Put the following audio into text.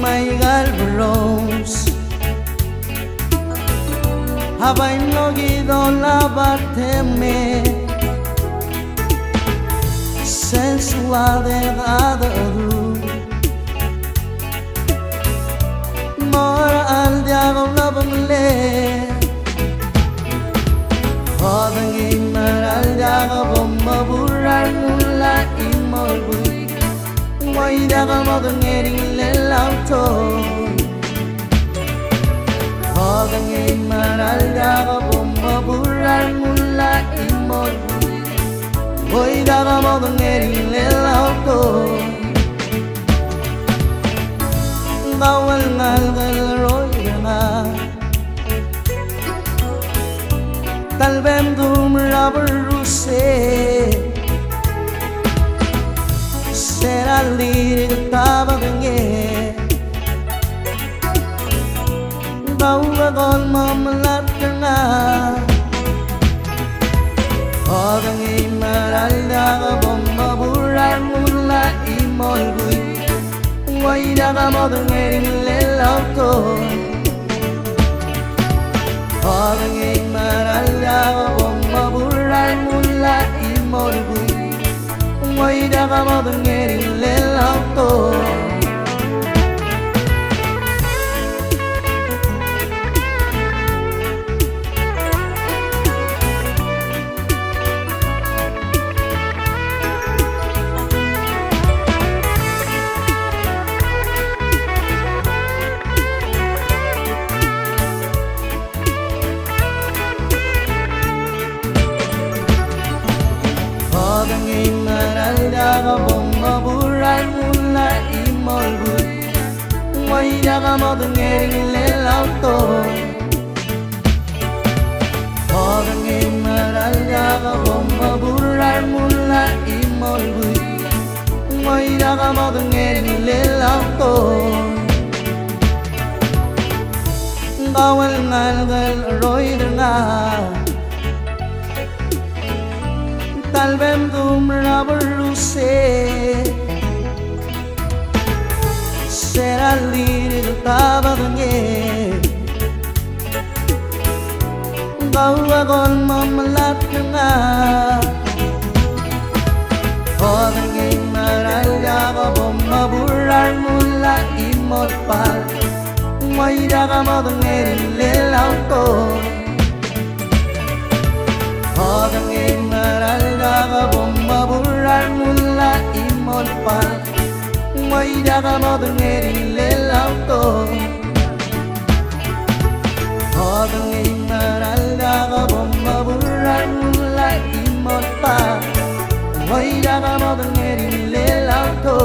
maigal bros Habay nogido la bateme Sensualidad Mora al diago la bamle Hodang imar al diago bomba burrar mula imol bui Ngoy diago modang ering lelauto Hodang imar al diago bomba burrar mula imol bui Ngoy diago modang ering lelauto Bawal ngalgal roy na Talbem dum rubber ruse Será lirik tabagenge Bawa gol mamalat na Odang imaral daga bomba burar mula imol bui Ngoy daga modang ering lelauto Odang imaral daga bomba burar mula imol bui Ngoy daga modang ering lelauto Odang imaral daga bomba burar mula imol bui Ngoy daga modang ering lelauto Odang imaral daga bomba burar mula imol bui Ngoy daga modang ering lelauto Bawal ngalgal roy na Talbem dum rubber ruse Será lirik tabagenge Bawa gol mamalat na Odang imaral daga bomba burar mula imot pal Ngoy daga modang ering lelauto Odang imaral daga bomba burar mula imol pal Ngoy daga modang ering lelauto Odang imaral daga bomba burar mula imol pal Ngoy daga modang ering lelauto